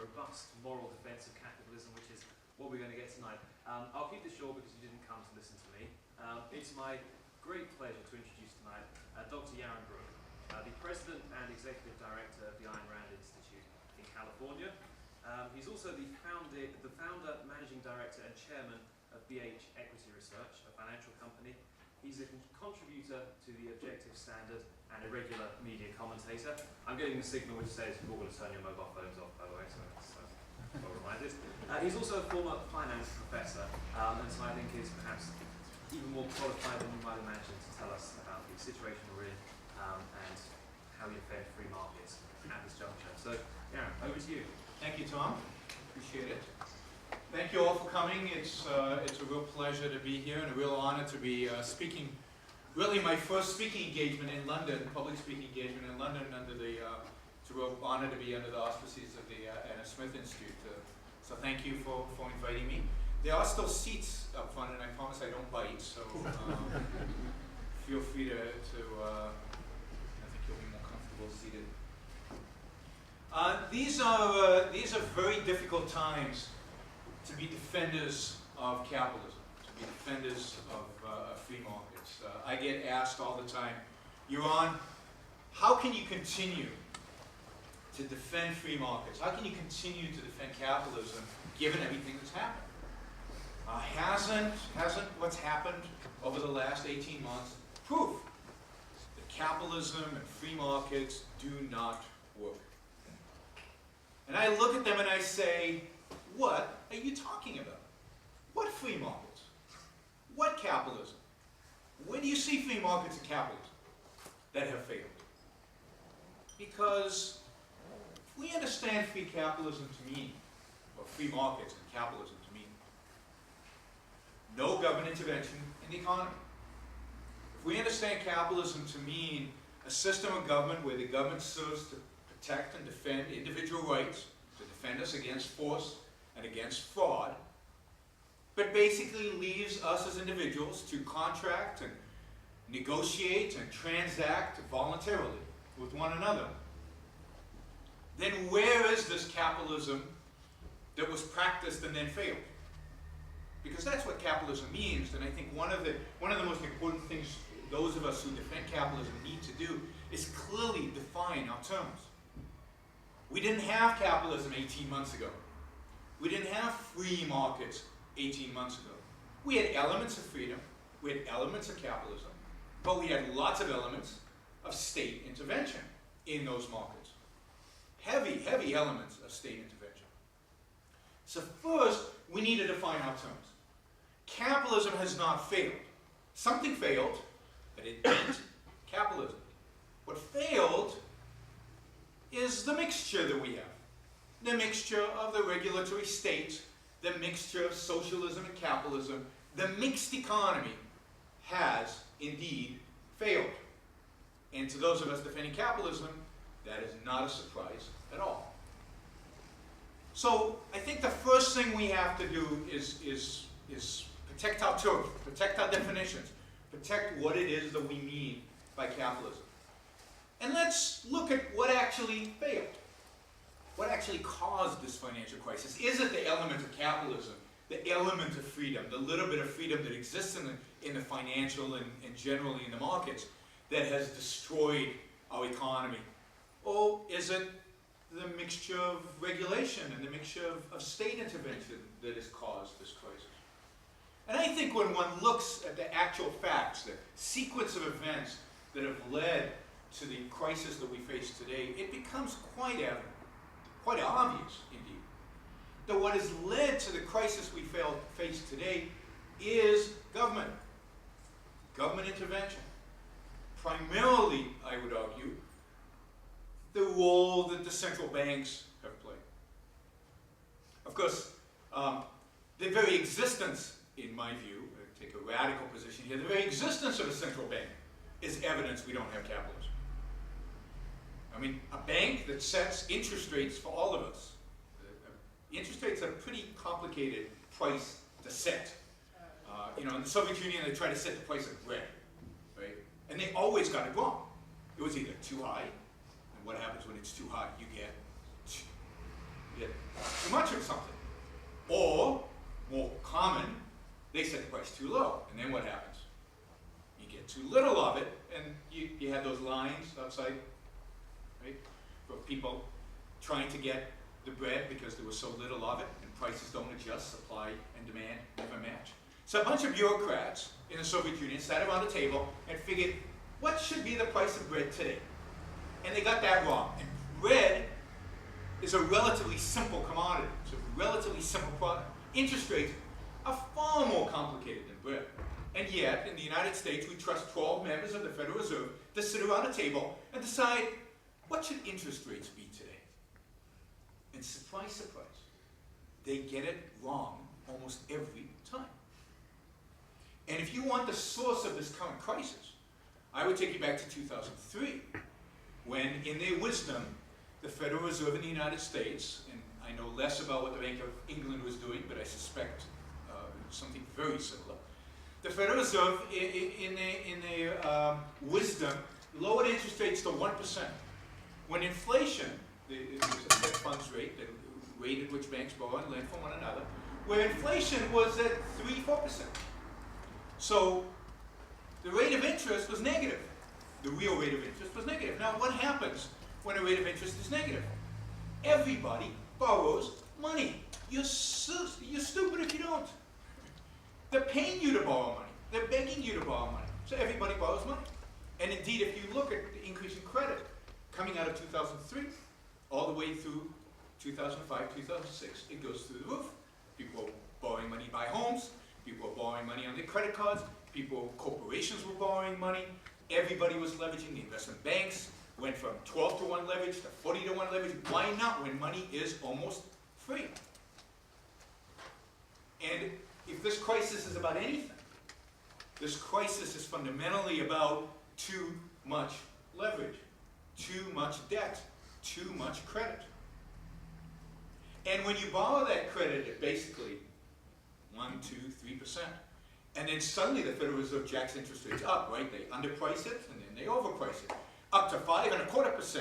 robust moral defense of capitalism, which is what we're going to get tonight. I'll keep this short because you didn't come to listen to me. It's my great pleasure to introduce tonight Dr. Yaron Brook, the President and Executive Director of the Ayn Rand Institute in California. He's also the founder, Managing Director and Chairman of BH Equity Research, a financial company. He's a contributor to the Objective Standard and a regular media commentator. I'm getting the signal which says you're all going to turn your mobile phones off, by the way, so well reminded. He's also a former finance professor, and so I think is perhaps even more qualified than you might imagine to tell us about the situation we're in and how you affect free markets at this juncture. So, Yaron, over to you. Thank you, Tom. Appreciate it. Thank you all for coming. It's a real pleasure to be here and a real honor to be speaking. Really, my first speaking engagement in London, public speaking engagement in London, under the. It's a real honor to be under the auspices of the Ayn Rand Institute. So thank you for inviting me. There are still seats up front, and I promise I don't bite. So feel free to. I think you'll be more comfortable seated. These are very difficult times to be defenders of capitalism, to be defenders of free markets. I get asked all the time, Yaron, how can you continue to defend free markets? How can you continue to defend capitalism given everything that's happened? Hasn't what's happened over the last 18 months proof that capitalism and free markets do not work? And I look at them and I say, what are you talking about? What free markets? What capitalism? Where do you see free markets and capitalism that have failed? Because if we understand free capitalism to mean, or free markets and capitalism to mean, no government intervention in the economy. If we understand capitalism to mean a system of government where the government serves to protect and defend individual rights, to defend us against force and against fraud, but basically leaves us as individuals to contract and negotiate and transact voluntarily with one another, then where is this capitalism that was practiced and then failed? Because that's what capitalism means, and I think one of the most important things those of us who defend capitalism need to do is clearly define our terms. We didn't have capitalism 18 months ago. We didn't have free markets 18 months ago. We had elements of freedom, we had elements of capitalism, but we had lots of elements of state intervention in those markets. Heavy, heavy elements of state intervention. So first, we need to define our terms. Capitalism has not failed. Something failed, but it didn't capitalism. What failed is the mixture that we have. The mixture of the regulatory state, the mixture of socialism and capitalism, the mixed economy has indeed failed. And to those of us defending capitalism, that is not a surprise at all. So I think the first thing we have to do is protect our terms, protect our definitions, protect what it is that we mean by capitalism. And let's look at what actually failed. What actually caused this financial crisis? Is it the element of capitalism, the element of freedom, the little bit of freedom that exists in the financial and generally in the markets that has destroyed our economy? Or is it the mixture of regulation and the mixture of state intervention that has caused this crisis? And I think when one looks at the actual facts, the sequence of events that have led to the crisis that we face today, it becomes quite evident, quite obvious indeed, that what has led to the crisis we face today is government intervention. Primarily, I would argue, the role that the central banks have played. Of course, the very existence, in my view, I take a radical position here, the very existence of a central bank is evidence we don't have capitalism. I mean, a bank that sets interest rates for all of us. Interest rates are a pretty complicated price to set. In the Soviet Union, they tried to set the price of bread, right? And they always got it wrong. It was either too high, and what happens when it's too high? You get too much of something. Or, more common, they set the price too low. And then what happens? You get too little of it, and you have those lines outside, right, for people trying to get the bread because there was so little of it, and prices don't adjust, supply and demand never match. So a bunch of bureaucrats in the Soviet Union sat around the table and figured, what should be the price of bread today? And they got that wrong. And bread is a relatively simple commodity. It's a relatively simple product. Interest rates are far more complicated than bread. And yet, in the United States, we trust 12 members of the Federal Reserve to sit around a table and decide, what should interest rates be today? And surprise, surprise, they get it wrong almost every time. And if you want the source of this current crisis, I would take you back to 2003, when, in their wisdom, the Federal Reserve in the United States, and I know less about what the Bank of England was doing, but I suspect something very similar. The Federal Reserve, in their wisdom, lowered interest rates to 1%. When inflation, it was a Fed funds rate, the rate at which banks borrow and lend from one another, where inflation was at 3-4%. So the rate of interest was negative. The real rate of interest was negative. Now, what happens when a rate of interest is negative? Everybody borrows money. You're stupid if you don't. They're paying you to borrow money. They're begging you to borrow money. So everybody borrows money. And indeed, if you look at the increase in credit coming out of 2003 all the way through 2005, 2006, it goes through the roof. People are borrowing money to buy homes. People are borrowing money on their credit cards. Corporations were borrowing money. Everybody was leveraging. The investment banks went from 12-to-1 leverage to 40-to-1 leverage. Why not when money is almost free? And if this crisis is about anything, this crisis is fundamentally about too much leverage, too much debt, too much credit. And when you borrow that credit at basically 1, 2, 3%, and then suddenly the Federal Reserve jacks interest rates up, right? They underprice it, and then they overprice it, up to 5.25%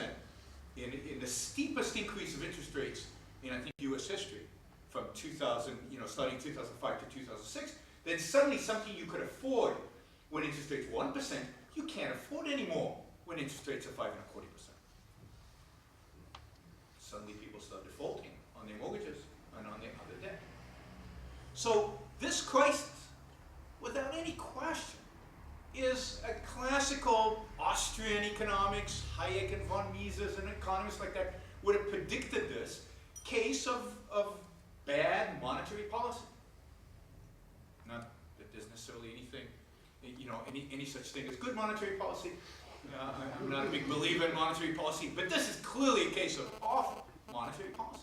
in the steepest increase of interest rates in, I think, U.S. history from 2000, starting 2005 to 2006. Then suddenly something you could afford when interest rates were 1%, you can't afford anymore when interest rates are 5.25%. Suddenly people start defaulting on their mortgages and on their other debt. So this crisis, without any question, is a classical Austrian economics, Hayek and von Mises and economists like that would have predicted this case of bad monetary policy. Not that there's necessarily anything, any such thing as good monetary policy. I'm not a big believer in monetary policy, but this is clearly a case of awful monetary policy.